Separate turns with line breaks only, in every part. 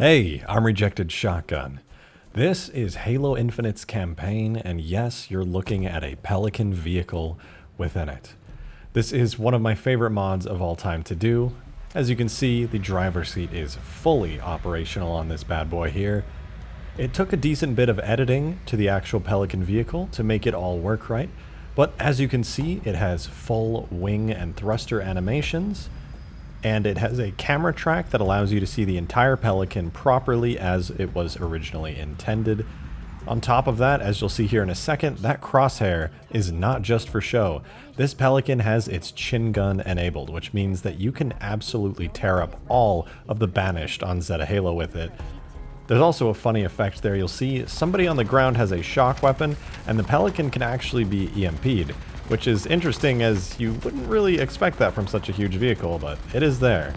Hey, I'm Rejected Shotgun. This is Halo Infinite's campaign, and yes, you're looking at a Pelican vehicle within it. This is one of my favorite mods of all time to do. As you can see, the driver's seat is fully operational on this bad boy here. It took a decent bit of editing to the actual Pelican vehicle to make it all work right, but as you can see, it has full wing and thruster animations, and it has a camera track that allows you to see the entire Pelican properly as it was originally intended. On top of that, as you'll see here in a second, that crosshair is not just for show. This Pelican has its chin gun enabled, which means that you can absolutely tear up all of the Banished on Zeta Halo with it. There's also a funny effect there. You'll see somebody on the ground has a shock weapon, and the Pelican can actually be EMP'd, which is interesting as you wouldn't really expect that from such a huge vehicle, but it is there.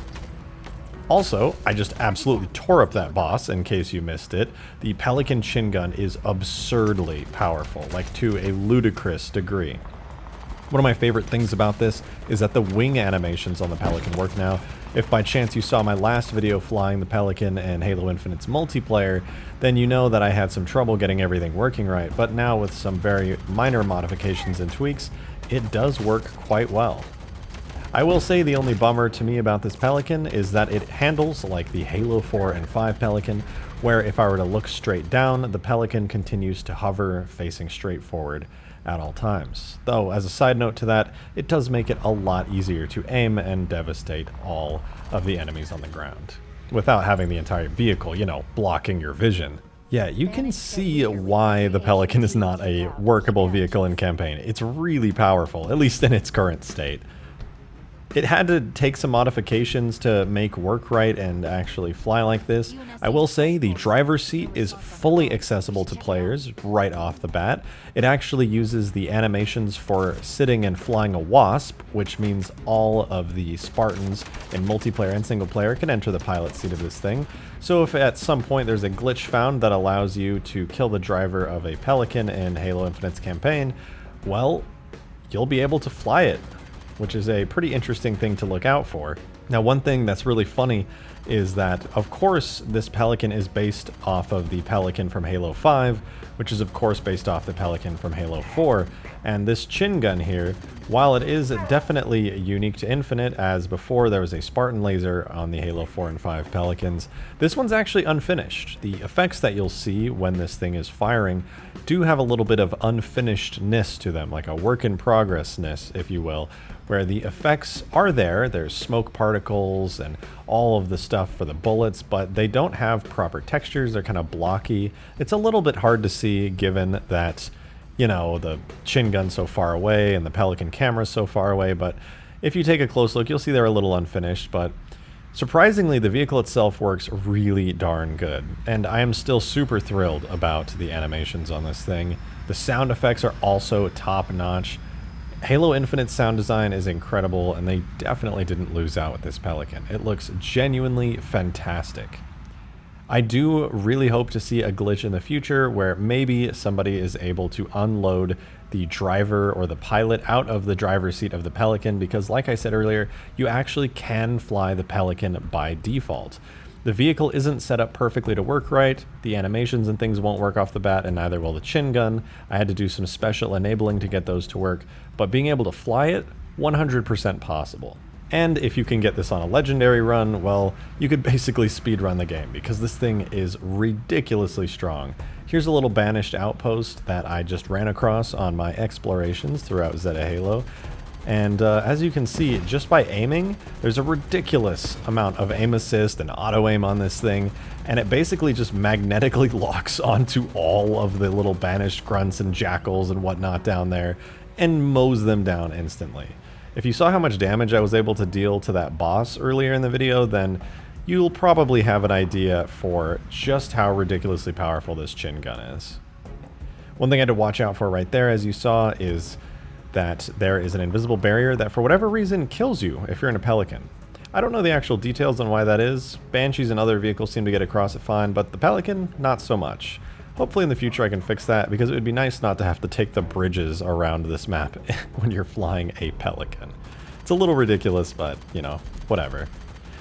Also, I just absolutely tore up that boss in case you missed it. The Pelican chin gun is absurdly powerful, like to a ludicrous degree. One of my favorite things about this is that the wing animations on the Pelican work now. If by chance you saw my last video flying the Pelican in Halo Infinite's multiplayer, then you know that I had some trouble getting everything working right, but now with some very minor modifications and tweaks, it does work quite well. I will say the only bummer to me about this Pelican is that it handles like the Halo 4 and 5 Pelican, where if I were to look straight down, the Pelican continues to hover facing straight forward at all times. Though, as a side note to that, it does make it a lot easier to aim and devastate all of the enemies on the ground, without having the entire vehicle, you know, blocking your vision. Yeah, you can see why the Pelican is not a workable vehicle in campaign. It's really powerful, at least in its current state. It had to take some modifications to make work right and actually fly like this. I will say the driver's seat is fully accessible to players right off the bat. It actually uses the animations for sitting and flying a wasp, which means all of the Spartans in multiplayer and single player can enter the pilot seat of this thing. So if at some point there's a glitch found that allows you to kill the driver of a Pelican in Halo Infinite's campaign, well, you'll be able to fly it, which is a pretty interesting thing to look out for. Now, one thing that's really funny is that, of course, this Pelican is based off of the Pelican from Halo 5, which is of course based off the Pelican from Halo 4, and this chin gun here, while it is definitely unique to Infinite, as before there was a Spartan laser on the Halo 4 and 5 Pelicans, this one's actually unfinished. The effects that you'll see when this thing is firing do have a little bit of unfinishedness to them, like a work-in-progress-ness, if you will, where the effects are there. There's smoke particles and all of the stuff for the bullets, but they don't have proper textures. They're kind of blocky. It's a little bit hard to see given that, you know, the chin gun's so far away and the Pelican camera's so far away, but if you take a close look, you'll see they're a little unfinished, but surprisingly, the vehicle itself works really darn good, and I am still super thrilled about the animations on this thing. The sound effects are also top-notch. Halo Infinite's sound design is incredible, and they definitely didn't lose out with this Pelican. It looks genuinely fantastic. I do really hope to see a glitch in the future where maybe somebody is able to unload the driver or the pilot out of the driver's seat of the Pelican, because like I said earlier, you actually can fly the Pelican by default. The vehicle isn't set up perfectly to work right, the animations and things won't work off the bat, and neither will the chin gun. I had to do some special enabling to get those to work, but being able to fly it, 100% possible. And if you can get this on a legendary run, well, you could basically speedrun the game, because this thing is ridiculously strong. Here's a little Banished outpost that I just ran across on my explorations throughout Zeta Halo. And as you can see, just by aiming, there's a ridiculous amount of aim assist and auto aim on this thing, and it basically just magnetically locks onto all of the little Banished grunts and jackals and whatnot down there and mows them down instantly. If you saw how much damage I was able to deal to that boss earlier in the video, then you'll probably have an idea for just how ridiculously powerful this chin gun is. One thing I had to watch out for right there, as you saw, is that there is an invisible barrier that for whatever reason kills you if you're in a Pelican. I don't know the actual details on why that is. Banshees and other vehicles seem to get across it fine, but the Pelican, not so much. Hopefully in the future I can fix that, because it would be nice not to have to take the bridges around this map when you're flying a Pelican. It's a little ridiculous, but, you know, whatever.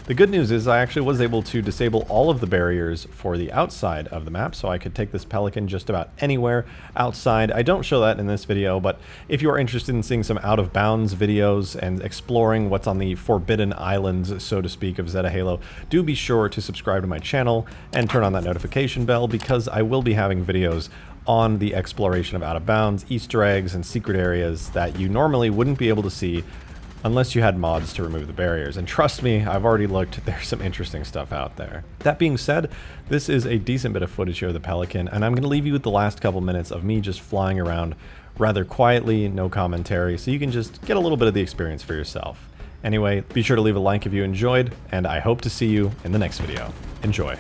The good news is I actually was able to disable all of the barriers for the outside of the map, so I could take this Pelican just about anywhere outside. I don't show that in this video, but if you are interested in seeing some out-of-bounds videos and exploring what's on the forbidden islands, so to speak, of Zeta Halo, do be sure to subscribe to my channel and turn on that notification bell, because I will be having videos on the exploration of out-of-bounds, Easter eggs, and secret areas that you normally wouldn't be able to see unless you had mods to remove the barriers. And trust me, I've already looked, there's some interesting stuff out there. That being said, this is a decent bit of footage here of the Pelican, and I'm going to leave you with the last couple minutes of me just flying around rather quietly, no commentary, so you can just get a little bit of the experience for yourself. Anyway, be sure to leave a like if you enjoyed, and I hope to see you in the next video. Enjoy.